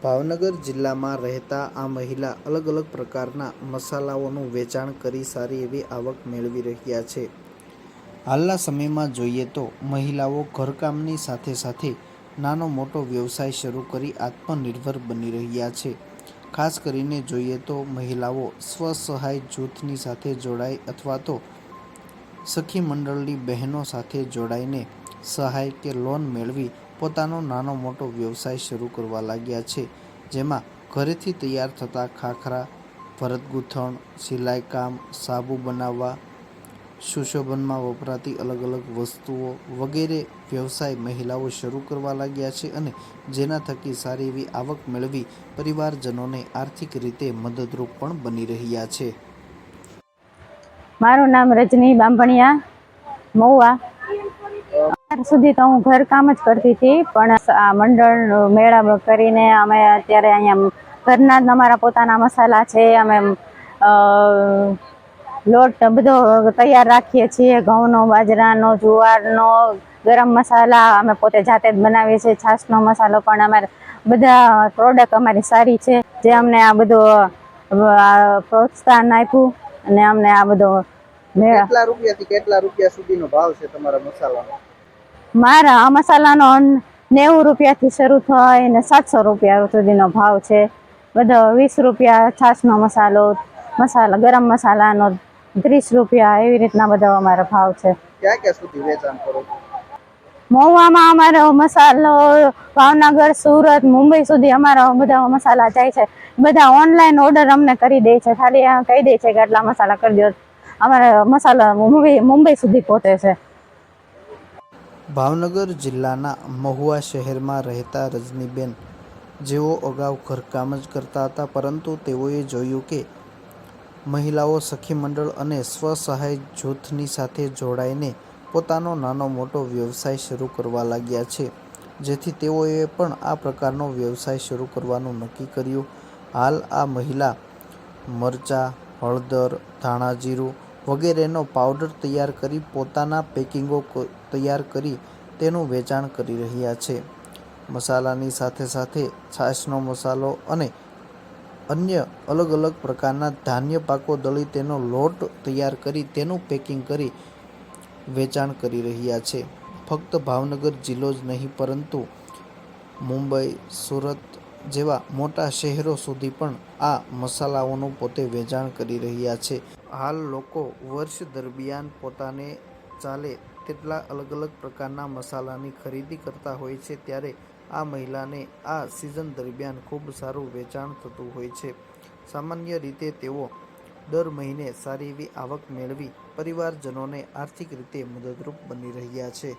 ભાવનગર જિલ્લામાં રહેતા આ મહિલા અલગ અલગ પ્રકારના મસાલાઓનું વેચાણ કરી સારી એવી આવક મેળવી રહ્યા છે. હાલના સમયમાં જોઈએ તો મહિલાઓ ઘરકામની સાથે સાથે નાનો મોટો વ્યવસાય શરૂ કરી આત્મનિર્ભર બની રહ્યા છે. ખાસ કરીને જોઈએ તો મહિલાઓ સ્વસહાય જૂથની સાથે જોડાઈ અથવા તો સખી મંડળની બહેનો સાથે જોડાઈને સહાય કે લોન મેળવી પોતાનો નાનો મોટો વ્યવસાય શરૂ કરવા લાગ્યા છે. જેમાં ઘરેથી તૈયાર થતા ખાખરા, ભરતગૂંથણ, સિલાઈ કામ, સાબુ બનાવવા, સુશોભનમાં વપરાતી અલગ અલગ વસ્તુઓ વગેરે વ્યવસાય મહિલાઓ શરૂ કરવા લાગ્યા છે અને જેના થકી સારી એવી આવક મેળવી પરિવારજનોને આર્થિક રીતે મદદરૂપ પણ બની રહ્યા છે. મારું નામ રજની બાંભણિયા મહુવા. અત્યાર સુધી તો હું ઘરકામ જ કરતી હતી, પણ આ મંડળ મેળા કરીને અમે અત્યારે અહીંયા ઘરના જ અમારા પોતાના મસાલા છે. અમે લોટ બધો તૈયાર રાખીએ છીએ, ઘઉંનો, બાજરાનો, જુવારનો, ગરમ મસાલા અમે પોતે જાતે જ બનાવીએ છીએ. છાશનો મસાલો પણ અમારે બધા પ્રોડક્ટ અમારી સારી છે, જે અમને આ બધું પ્રોત્સાહન આપ્યું અને અમને આ બધો. કેટલા રૂપિયાથી કેટલા રૂપિયા સુધીનો ભાવ છે તમારા મસાલાનો? મારા આ મસાલાનો 90 રૂપિયાથી શરૂ થાય ને 700 રૂપિયા સુધીનો ભાવ છે. બધો 20 રૂપિયા છાશનો મસાલો, ગરમ મસાલાનો 30 રૂપિયા, એવી રીતના બધા અમારો ભાવ છે. ક્યાં ક્યાં સુધી વેચાણ કરો છો? મહુવામાં અમારો મસાલો ભાવનગર, સુરત, મુંબઈ સુધી અમારા બધા મસાલા જાય છે. બધા ઓનલાઈન ઓર્ડર અમને કરી દે છે. ખાલી કહી દે છે કે આટલા મસાલા કરી દો, અમારા મસાલા મુંબઈ સુધી પહોંચે છે. ભાવનગર જિલ્લાના મહુવા શહેરમાં રહેતા રજનીબેન, જેઓ અગાઉ ઘરકામ જ કરતા હતા, પરંતુ તેઓએ જોયું કે મહિલાઓ સખી મંડળ અને સ્વસહાય જૂથની સાથે જોડાઈને પોતાનો નાનો મોટો વ્યવસાય શરૂ કરવા લાગ્યા છે. જેથી તેઓએ પણ આ પ્રકારનો વ્યવસાય શરૂ કરવાનું નક્કી કર્યું. હાલ આ મહિલા મરચાં, હળદર, ધાણા જીરું વગેરેનો પાવડર તૈયાર કરી પોતાના પેકિંગો તૈયાર કરી તેનું વેચાણ કરી રહ્યા છે. મસાલાની સાથે સાથે છાશનો મસાલો અને અન્ય અલગ અલગ પ્રકારના ધાન્ય પાકો દળી તેનો લોટ તૈયાર કરી તેનું પેકિંગ કરી વેચાણ કરી રહ્યા છે. ફક્ત ભાવનગર જિલ્લો જ નહીં, પરંતુ મુંબઈ, સુરત જેવા મોટા શહેરો સુધી પણ આ મસાલાઓનું પોતે વેચાણ કરી રહ્યા છે. હાલ લોકો વર્ષ દરમિયાન પોતાને ચાલે તેટલા અલગ અલગ પ્રકારના મસાલાની ખરીદી કરતા હોય છે, ત્યારે આ મહિલાને આ સિઝન દરમિયાન ખૂબ સારું વેચાણ થતું હોય છે. સામાન્ય રીતે તેઓ દર મહિને સારી એવી આવક મેળવી પરિવારજનોને આર્થિક રીતે મદદરૂપ બની રહ્યા છે.